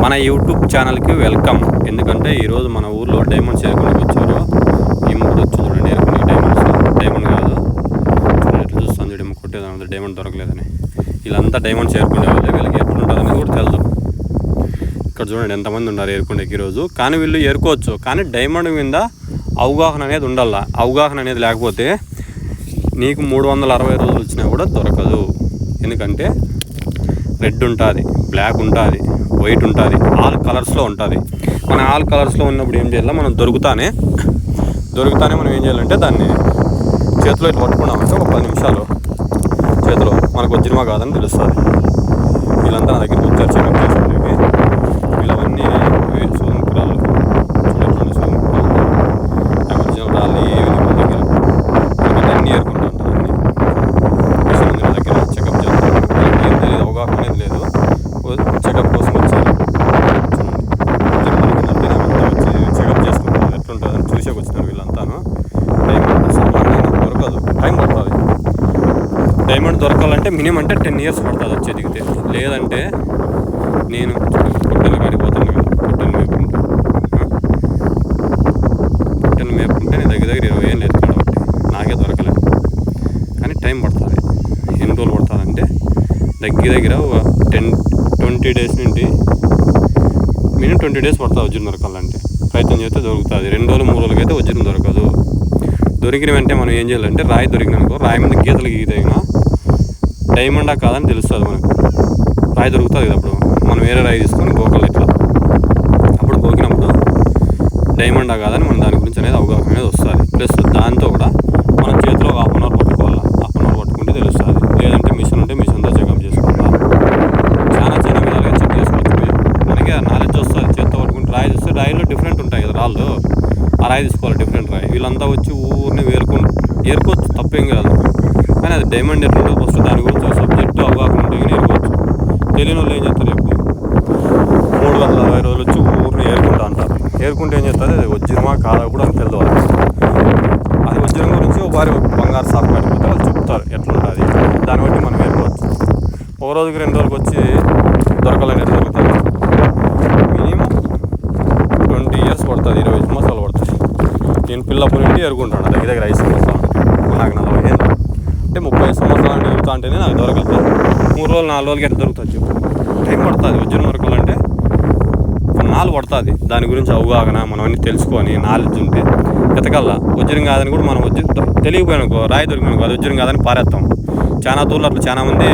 మన యూట్యూబ్ ఛానల్కి వెల్కమ్. ఎందుకంటే ఈరోజు మన ఊర్లో డైమండ్స్ ఏరుకునేకి వచ్చారు. ఈ ముగ్గురు వచ్చి చూడండి ఏరుకునే డైమండ్ కాదు చూడండి ఎట్లా చూస్తాను చూడండి కొట్టేదాని డైమండ్ దొరకలేదని. వీళ్ళంతా డైమండ్స్ ఏరుకునే వాళ్ళే, వీళ్ళకి ఎట్లుంటుంది అనేది కూడా తెలుసు. ఇక్కడ చూడండి ఎంతమంది ఉన్నారు ఏరుకునేకి ఈరోజు. కానీ వీళ్ళు ఏరుకోవచ్చు, కానీ డైమండ్ మీద అవగాహన అనేది ఉండాల. అవగాహన అనేది లేకపోతే నీకు 360 రోజులు వచ్చినా కూడా దొరకదు. ఎందుకంటే రెడ్ ఉంటుంది, బ్లాక్ ఉంటుంది, వైట్ ఉంటుంది, ఆల్ కలర్స్లో ఉంటుంది. మన ఆల్ కలర్స్లో ఉన్నప్పుడు ఏం చేయాలి, మనం దొరుకుతానే మనం ఏం చేయాలంటే దాన్ని చేతిలో ఇట్లా పట్టుకున్నామంటే ఒక 10 నిమిషాలు చేతిలో మనకు వచ్చినమా కాదని తెలుస్తుంది. వీళ్ళంతా నా దగ్గరికి వచ్చారు చెకప్ చేసుకోవడానికి. వీళ్ళవన్నీ సోముకురాళ్ళు చూడండి, సోముకురాళ్ళు ఒరిజినల్ రాళ్ళు ఏమి దగ్గర అన్నీ ఏరుకుంటూ ఉంటారు. అన్ని నా దగ్గర చెకప్ చేస్తారు. ఏం తెలియదు, అవగాహన అనేది లేదు. చెకప్ కోసం వచ్చారు. చెకప్ చేసుకుంటారు ఎట్లుంటుందని చూసేకి వచ్చినారు వీళ్ళంతాను. డైమండ్ సామాన్యంగా దొరకదు, టైం పడుతుంది. డైమండ్ దొరకాలంటే మినిమం అంటే 10 years పడుతుంది వచ్చే దిగితే. లేదంటే నేను పొట్టెల కాడికి పోతాను కదా, పొట్టెలు మేపుకుంటే నేను దగ్గర 20 ఏళ్ళు ఎత్తుకోవడం బట్టి నాకే దొరకలేదు. కానీ టైం పడుతుంది. ఎన్ని రోజులు పడుతుందంటే దగ్గర 10-20 days నుండి మినిమం 20 days పడుతుంది వజ్రం దొరకాలంటే. ప్రయత్నం చేస్తే దొరుకుతుంది. 2 రోజులు 3 రోజులకైతే వజ్రం దొరకదు. దొరికిన వెంటనే మనం ఏం చేయాలంటే రాయి దొరికినానుకో, రాయి మీద గీతలు గీతగినా డైమండా కాదని తెలుస్తుంది మనకు. రాయి దొరుకుతుంది కదా, అప్పుడు మనం వేరే రాయి తీసుకొని గోకలు ఇట్లా అప్పుడు గోకినప్పుడు డైమండా కాదని మనం దాని గురించి అనేది అవగాహన అనేది వస్తుంది. ప్లస్ దాంతో కూడా మనం చేతిలో 1/2 hour పట్టుకోవాలి. 1/2 hour పట్టుకుంటే తెలుస్తుంది. లేదంటే మిషన్ ఉంటే మిషన్తో చెకప్ చేసుకోవాలి. చాలా విధాలుగా చెక్ చేసుకోవచ్చు. మనకి నాలెడ్జ్ వస్తుంది. చేతితో పట్టుకుంటే రాయి చూస్తే రాయిలో డిఫరెంట్ ఉంటాయి కదా రాళ్ళు, ఆ రాయి తీసుకోవాలి డిఫరెంట్ రాయి. వీళ్ళంతా వచ్చి ఊరిని ఏరుకోవచ్చు, తప్పేం కాదు. కానీ అది డైమండ్ ఎట్లుంటుంది ఫస్ట్ దాని గురించి సబ్జెక్టు అవగాహన ఉంటే ఏరుకోవచ్చు. తెలియని వాళ్ళు ఏం చేస్తారు, రేపు 360 రోజులు వచ్చి ఊరిని ఏరుకుంటా అంటారు. ఏరుకుంటే ఏం చేస్తుంది, అది వజ్రమా కాదా కూడా అని తెలియదు. అది వజ్రం గురించి వారి బంగారు షాప్ కాడిపోతే వాళ్ళు చెప్తారు ఎట్లుంటుంది. దాన్ని బట్టి మనం ఏరుకోవచ్చు. ఒక రోజుకి 2 రోజులకి వచ్చి దొరకాలని ఎట్లా దొరుకుతుంది. మినిమం 20 years పడుతుంది, 20 సంవత్సరాలు పడుతుంది. నేను పిల్లప్పటి నుండి ఎరుకుంటాను దగ్గర 5 సంవత్సరాలు. నాకు 40 ఏళ్ళు అంటే 30 సంవత్సరాలు ఎదుగుతా అంటేనే నాకు దొరకదు. 3 రోజులు 4 రోజులకి ఎట్లా దొరుకుతుంది చెప్పు. టైం పడుతుంది. వజ్రం దొరకాలంటే కొన్నాళ్ళు పడుతుంది. దాని గురించి అవగాహన మనం అన్నీ తెలుసుకొని నాలెడ్జ్ ఉంటే ఎతకల్లా. వజ్రం కాదని కూడా మనం తెలియకపోయినాకో రాయి దొరికినాకో అది వజ్రం కాదని పారేస్తాం. చాలా దూరంలో అట్లా చాలామంది